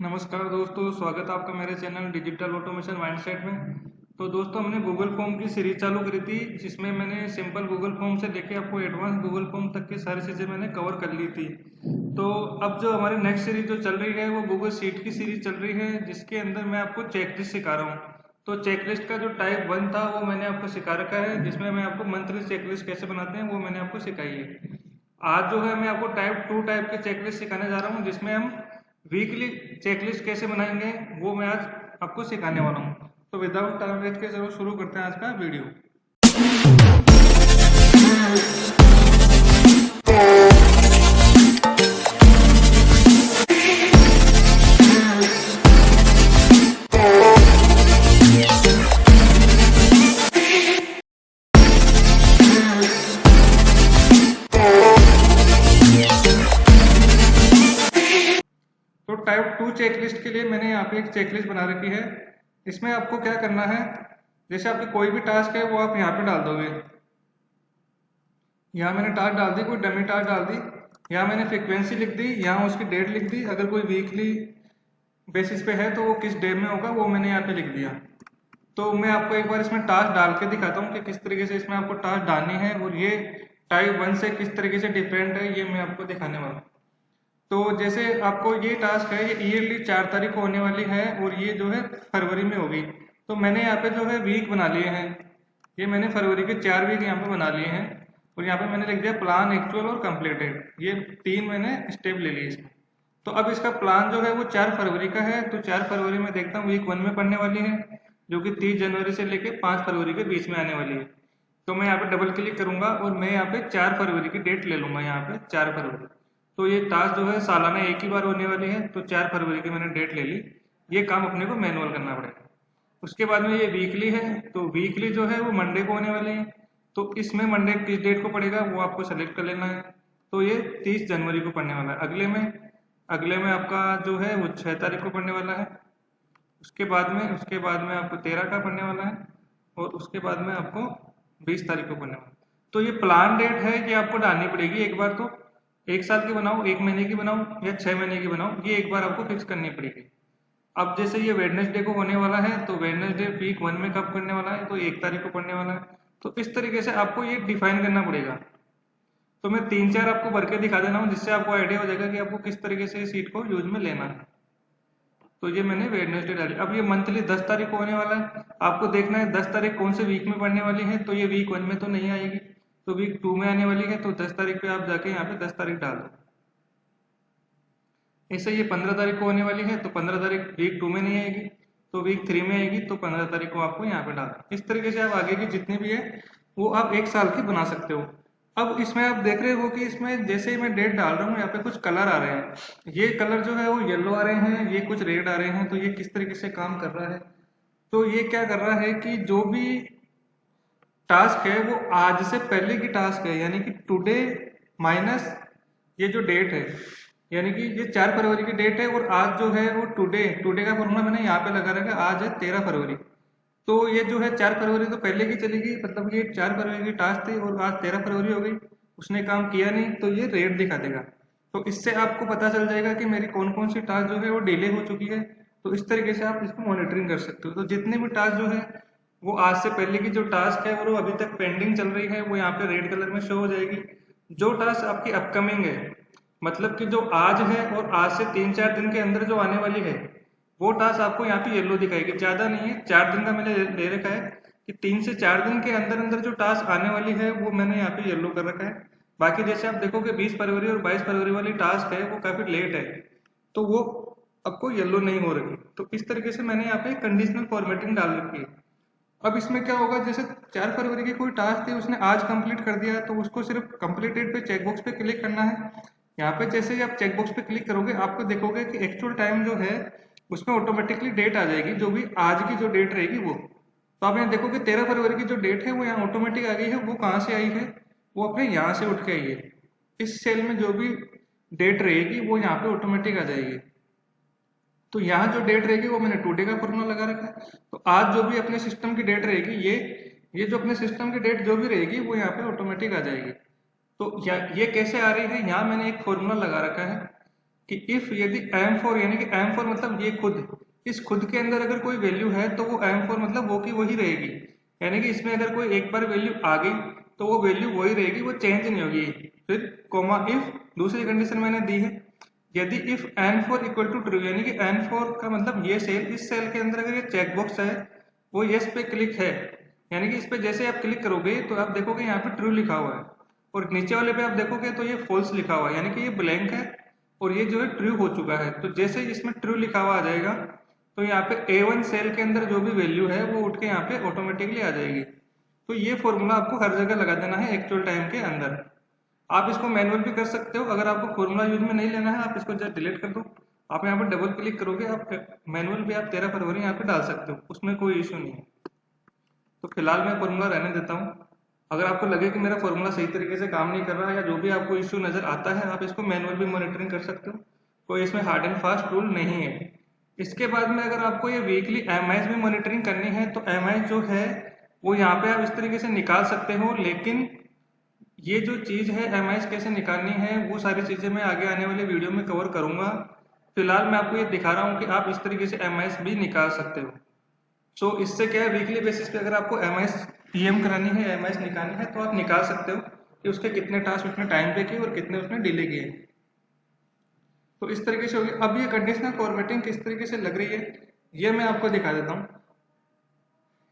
नमस्कार दोस्तों, स्वागत है आपका मेरे चैनल डिजिटल ऑटोमेशन माइंडसेट में। तो दोस्तों, हमने गूगल फॉर्म की सीरीज चालू करी थी, जिसमें मैंने सिंपल गूगल फॉर्म से लेके आपको एडवांस गूगल फॉर्म तक की सारी चीज़ें मैंने कवर कर ली थी। तो अब जो हमारी नेक्स्ट सीरीज जो चल रही है वो गूगल शीट की सीरीज चल रही है, जिसके अंदर मैं आपको चेकलिस्ट सिखा रहा हूँ। तो चेकलिस्ट का जो टाइप 1 था वो मैंने आपको सिखा रखा है, जिसमें मैं आपको मंथली चेकलिस्ट कैसे बनाते हैं वो मैंने आपको सिखाई है। आज जो है मैं आपको टाइप 2 टाइप के चेकलिस्ट सिखाने जा रहा हूँ, जिसमें हम वीकली चेकलिस्ट कैसे बनाएंगे वो मैं आज आपको सिखाने वाला हूँ। तो विदाउट टाइम वेस्ट के चलो शुरू करते हैं आज का वीडियो। तो टाइप 2 चेकलिस्ट के लिए मैंने यहाँ पे एक चेकलिस्ट बना रखी है। इसमें आपको क्या करना है, जैसे आपकी कोई भी टास्क है वो आप यहाँ पे डाल दोगे। यहाँ मैंने टास्क डाल दी, कोई डमी टास्क डाल दी, यहाँ मैंने फ्रीक्वेंसी लिख दी, यहाँ उसकी डेट लिख दी। अगर कोई वीकली बेसिस पे है तो वो किस डे में होगा वो मैंने यहाँ पे लिख दिया। तो मैं आपको एक बार इसमें टास्क डाल के दिखाता हूँ कि किस तरीके से इसमें आपको टास्क डालनी है, और ये टाइप 1 से किस तरीके से डिफरेंट है ये मैं आपको दिखाने वाला हूँ। तो जैसे आपको ये टास्क है, ये ईयरली 4 तारीख को होने वाली है, और ये जो है फरवरी में होगी। तो मैंने यहाँ पे जो है वीक बना लिए हैं, ये मैंने फरवरी के 4 वीक यहाँ पे बना लिए हैं, और यहाँ पे मैंने लिख दिया प्लान, एक्चुअल और कंप्लीटेड। ये 3 मैंने स्टेप ले लिए इसमें। तो अब इसका प्लान जो है वो 4 फरवरी का है। तो 4 फरवरी में देखता हूँ वीक 1 में पड़ने वाली है, जो कि 30 जनवरी से लेके 5 फरवरी के बीच में आने वाली है। तो मैं यहाँ पे डबल क्लिक करूंगा और मैं यहाँ पे 4 फरवरी की डेट ले लूंगा, यहाँ पे 4 फरवरी। तो ये टास्क जो है सालाना एक ही बार होने वाली है, तो 4 फरवरी की मैंने डेट ले ली। ये काम अपने को मैनुअल करना पड़ेगा। उसके बाद में ये वीकली है, तो वीकली जो है वो मंडे को होने वाली है। तो इसमें मंडे किस डेट को पड़ेगा वो आपको सेलेक्ट कर लेना है। तो ये 30 जनवरी को पड़ने वाला है। अगले में आपका जो है वो 6 तारीख को पड़ने वाला है। उसके बाद में आपको 13 का पड़ने वाला है, और उसके बाद में आपको 20 तारीख को पड़ने वाला है। तो ये प्लान डेट है कि आपको डालनी पड़ेगी एक बार। तो 1 साल की बनाओ, 1 महीने की बनाओ या 6 महीने की बनाओ, ये एक बार आपको फिक्स करनी पड़ेगी। अब जैसे ये वेडनेसडे को होने वाला है, तो वेडनेसडे वीक 1 में कब पड़ने वाला है, तो 1 तारीख को पड़ने वाला है। तो इस तरीके से आपको ये डिफाइन करना पड़ेगा। तो मैं 3-4 आपको भर के दिखा देना हूँ, जिससे आपको आइडिया हो जाएगा कि आपको किस तरीके से इस सीट को यूज में लेना है। तो ये मैंने वेडनेसडे डाली। अब ये मंथली 10 तारीख को होने वाला है। आपको देखना है 10 तारीख कौन से वीक में पड़ने वाली है। तो ये वीक 1 में तो नहीं आएगी, तो वीक 2 में आने वाली है। तो 10 तारीख पे आप जाके यहाँ पे 10 तारीख डाल दो। ऐसे ये 15 तारीख को होने वाली है, तो 15 तारीख वीक 2 में नहीं आएगी, तो वीक 3 में आएगी। तो 15 तारीख को आपको यहाँ पे डालना। इस तरीके से आप आगे की जितनी भी है वो आप 1 साल की बना सकते हो। अब इसमें आप देख रहे हो कि इसमें जैसे ही मैं डेट डाल रहा हूँ, यहाँ पे कुछ कलर आ रहे हैं। ये कलर जो है वो येलो आ रहे हैं, ये कुछ रेड आ रहे हैं। तो ये किस तरीके से काम कर रहा है, तो ये क्या कर रहा है कि जो भी टास्क है वो आज से पहले की टास्क है, यानी कि टुडे माइनस ये जो डेट है, यानी कि ये 4 फरवरी की डेट है, और आज जो है वो टुडे का फॉर्मूला मैंने यहाँ पे लगा रखा है। आज है 13 फरवरी, तो ये जो है 4 फरवरी तो पहले की चलेगी, मतलब ये 4 फरवरी की टास्क थी और आज 13 फरवरी हो गई, उसने काम किया नहीं, तो ये रेड दिखा देगा। तो इससे आपको पता चल जाएगा कि मेरी कौन कौन सी टास्क जो है वो डिले हो चुकी है। तो इस तरीके से आप इसको मॉनिटरिंग कर सकते हो। तो जितने भी टास्क जो है वो आज से पहले की जो टास्क है वो अभी तक पेंडिंग चल रही है, वो यहाँ पे रेड कलर में शो हो जाएगी। जो टास्क आपकी अपकमिंग है, मतलब कि जो आज है और आज से 3-4 दिन के अंदर जो आने वाली है, वो टास्क आपको यहाँ पे येलो दिखाएगी। ज्यादा नहीं है, 4 दिन का मैंने ले रखा है कि 3 से 4 दिन के अंदर अंदर जो टास्क आने वाली है वो मैंने यहाँ पे येलो कर रखा है। बाकी जैसे आप देखोगे 20 फरवरी और 22 फरवरी वाली टास्क है वो काफी लेट है, तो वो आपको येलो नहीं हो रही। तो इस तरीके से मैंने यहाँ पे कंडीशनल फॉर्मेटिंग डाल रखी है। अब इसमें क्या होगा, जैसे 4 फरवरी की कोई टास्क थी उसने आज कंप्लीट कर दिया, तो उसको सिर्फ कंप्लीटेड पे चेकबॉक्स पे क्लिक करना है। यहाँ पे जैसे ही आप चेकबॉक्स पे क्लिक करोगे आपको देखोगे कि एक्चुअल टाइम जो है उसमें ऑटोमेटिकली डेट आ जाएगी, जो भी आज की जो डेट रहेगी वो। तो आप यहाँ देखोगे 13 फरवरी की जो डेट है वो यहाँ ऑटोमेटिक आ गई है। वो कहाँ से आई है, वो अपने यहाँ से उठ के आई है। इस सेल में जो भी डेट रहेगी वो यहाँ पे ऑटोमेटिक आ जाएगी। तो यहाँ जो डेट रहेगी वो मैंने टुडे का फॉर्मूला लगा रखा है। तो आज जो भी अपने सिस्टम की डेट रहेगी, ये जो अपने सिस्टम की डेट जो भी रहेगी वो यहाँ पे ऑटोमेटिक आ जाएगी। तो ये कैसे आ रही है, यहाँ मैंने एक फॉर्मूला लगा रखा है कि इफ यदि M4 यानी कि M4 मतलब ये खुद, इस खुद के अंदर अगर कोई वैल्यू है तो वो M4 मतलब वो की वही रहेगी, यानी कि इसमें अगर कोई एक बार वैल्यू आ गई तो वो वैल्यू वही रहेगी, वो चेंज नहीं होगी। फिर कोमा इफ दूसरी कंडीशन मैंने दी है, यदि if N4 equal to true, यानी कि N4 का मतलब ये सेल, इस सेल के अंदर अगर ये चेकबॉक्स है वो यस पे क्लिक है, यानी कि इस पे जैसे आप क्लिक करोगे तो आप देखोगे यहाँ पे ट्रू लिखा हुआ है, और नीचे वाले पे आप देखोगे तो ये फॉल्स लिखा हुआ है, यानी कि ये ब्लैंक है और ये जो है ट्रू हो चुका है। तो जैसे इसमें ट्रू लिखा हुआ आ जाएगा तो यहाँ पे A1 सेल के अंदर जो भी वैल्यू है वो उठ के यहाँ पे ऑटोमेटिकली आ जाएगी। तो ये फॉर्मूला आपको हर जगह लगा देना है एक्चुअल टाइम के अंदर। आप इसको मैनुअल भी कर सकते हो, अगर आपको फॉर्मूला यूज में नहीं लेना है आप इसको जस्ट डिलीट कर दो, आप यहाँ पर डबल क्लिक करोगे, आप मैनुअल भी आप 13 फरवरी यहाँ पे डाल सकते हो, उसमें कोई इश्यू नहीं है। तो फिलहाल मैं फॉर्मूला रहने देता हूँ। अगर आपको लगे कि मेरा फॉर्मूला सही तरीके से काम नहीं कर रहा है या जो भी आपको इश्यू नजर आता है, आप इसको मैनुअल भी मॉनिटरिंग कर सकते हो, कोई इसमें हार्ड एंड फास्ट रूल नहीं है। इसके बाद में अगर आपको ये वीकली एमआईज भी मॉनिटरिंग करनी है तो एमआईज जो है वो यहाँ पे आप इस तरीके से निकाल सकते हो, लेकिन ये जो चीज़ है एमआईज कैसे निकालनी है वो सारी चीज़ें मैं आगे आने वाले वीडियो में कवर करूंगा। फिलहाल मैं आपको ये दिखा रहा हूँ कि आप इस तरीके से एमआईज भी निकाल सकते हो। सो इससे क्या है, वीकली बेसिस पे अगर आपको एमआईज पीएम करानी है, एमआईज निकालनी है तो आप निकाल सकते हो कि उसके कितने टास्क उसने टाइम पे किए और कितने उसने डिले किए। तो इस तरीके से होगी। अब ये कंडीशनल फॉर्मेटिंग किस तरीके से लग रही है ये मैं आपको दिखा देता हूँ।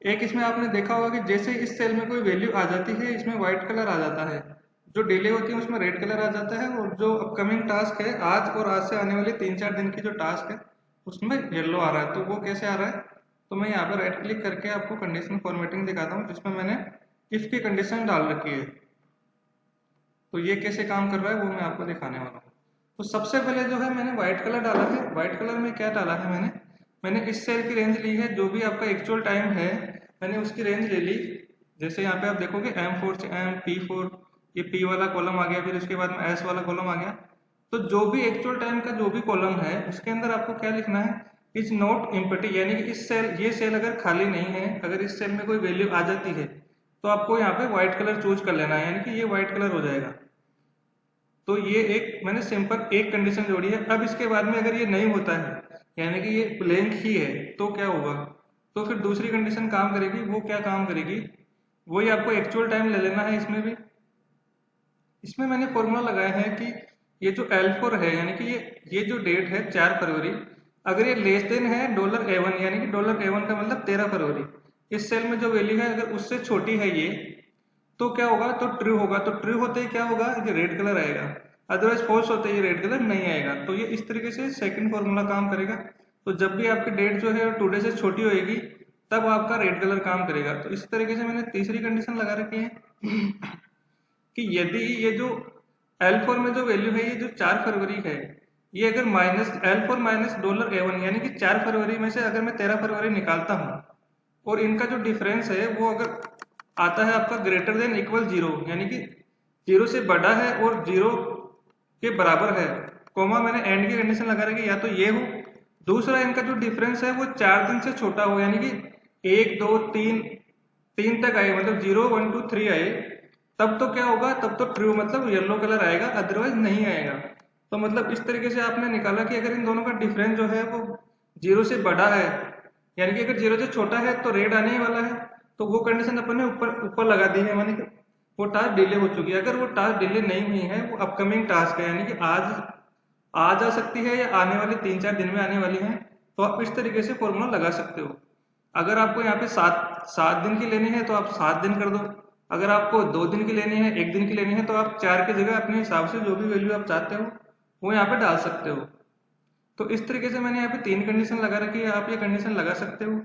एक इसमें आपने देखा होगा कि जैसे इस सेल में कोई वैल्यू आ जाती है इसमें व्हाइट कलर आ जाता है, जो डिले होती है उसमें रेड कलर आ जाता है, और जो अपकमिंग टास्क है आज और आज से आने वाले 3-4 दिन की जो टास्क है उसमें येलो आ रहा है। तो वो कैसे आ रहा है, तो मैं यहाँ पर राइट क्लिक करके आपको कंडीशनल फॉर्मेटिंग दिखाता हूँ जिसमें मैंने इफ की कंडीशन डाल रखी है। तो ये कैसे काम कर रहा है वो मैं आपको दिखाने वाला हूँ। तो सबसे पहले जो है मैंने व्हाइट कलर डाला है। व्हाइट कलर में क्या डाला है, मैंने इस सेल की रेंज ली है, जो भी आपका एक्चुअल टाइम है मैंने उसकी रेंज ले ली। जैसे यहाँ पे आप देखोगे M4 से P4, ये P वाला कॉलम आ गया, फिर उसके बाद में S वाला कॉलम आ गया। तो जो भी एक्चुअल टाइम का जो भी कॉलम है उसके अंदर आपको क्या लिखना है, इज नॉट एम्प्टी, यानी कि इस सेल, ये सेल अगर खाली नहीं है, अगर इस सेल में कोई वैल्यू आ जाती है तो आपको यहाँ पे व्हाइट कलर चूज कर लेना है, यानी कि ये व्हाइट कलर हो जाएगा। तो ये एक मैंने सिंपल एक कंडीशन जोड़ी है। अब इसके बाद में अगर ये नहीं होता है यानी कि ये ब्लैंक ही है तो क्या होगा, तो फिर दूसरी कंडीशन काम करेगी। वो क्या काम करेगी, वही आपको एक्चुअल टाइम ले लेना है। इसमें भी इसमें मैंने फॉर्मूला लगाया है कि ये जो L4 है यानी कि ये जो डेट है 4 फरवरी, अगर ये लेस देन है $A1 यानी कि $A1 का मतलब 13 फरवरी, इस सेल में जो वैल्यू है अगर उससे छोटी है ये, तो क्या होगा, तो ट्रू होगा। तो ट्रू होते ही क्या होगा, ये रेड कलर आएगा, अदरवाइज फॉल्स होते ही रेड कलर नहीं आएगा। तो ये इस तरीके से सेकंड फॉर्मूला काम करेगा। तो जब भी आपकी डेट जो है टुडे से छोटी होएगी तब आपका रेड कलर काम करेगा। तो इस तरीके से मैंने तीसरी कंडीशन लगा रखी है कि यदि ये जो L4 में जो वैल्यू है ये जो 4 फरवरी है, ये अगर माइनस L4 माइनस $A1 यानी कि 4 फरवरी में से अगर मैं 13 फरवरी निकालता हूँ और इनका जो डिफरेंस है वो अगर आता है आपका ग्रेटर देन इक्वल 0, यानी कि 0 से बड़ा है और 0 के बराबर है, कोमा मैंने एंड की कंडीशन लगा रखी, या तो ये हो, दूसरा इनका जो डिफरेंस है वो 4 दिन से छोटा हो, यानी कि 1 2 3 तक आए, मतलब 0 1 2 3 आए, तब तो क्या होगा, तब तो ट्रू मतलब येलो कलर आएगा, अदरवाइज नहीं आएगा। तो मतलब इस तरीके से आपने निकाला कि अगर इन दोनों का डिफरेंस जो है वो 0 से बड़ा है, यानी कि अगर 0 से छोटा है तो रेड आने ही वाला है, तो वो कंडीशन अपन ने ऊपर लगा दी है, मानी कि वो टास्क डिले हो चुकी है। अगर वो टास्क डिले नहीं हुई है, वो अपकमिंग टास्क है, यानी कि आज आ सकती है या आने वाले 3-4 दिन में आने वाली है, तो आप इस तरीके से फॉर्मूला लगा सकते हो। अगर आपको यहाँ पे 7 दिन की लेनी है तो आप 7 दिन कर दो, अगर आपको 2 दिन की लेनी है, 1 दिन की लेनी है, तो आप 4 की जगह अपने हिसाब से जो भी वैल्यू आप चाहते हो वो यहाँ पे डाल सकते हो। तो इस तरीके से मैंने यहाँ पे 3 कंडीशन लगा रखी है, आप ये कंडीशन लगा सकते हो।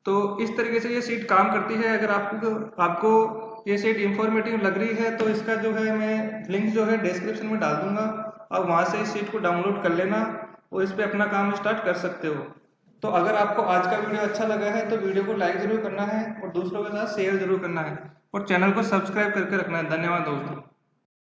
तो इस तरीके से ये सीट काम करती है। अगर आपको ये सीट इंफॉर्मेटिव लग रही है तो इसका जो है मैं लिंक जो है डिस्क्रिप्शन में डाल दूंगा, और वहां से इस सीट को डाउनलोड कर लेना और इस पे अपना काम स्टार्ट कर सकते हो। तो अगर आपको आज का वीडियो अच्छा लगा है तो वीडियो को लाइक जरूर करना है और दूसरों के साथ शेयर जरूर करना है, और चैनल को सब्सक्राइब करके रखना है। धन्यवाद दोस्तों।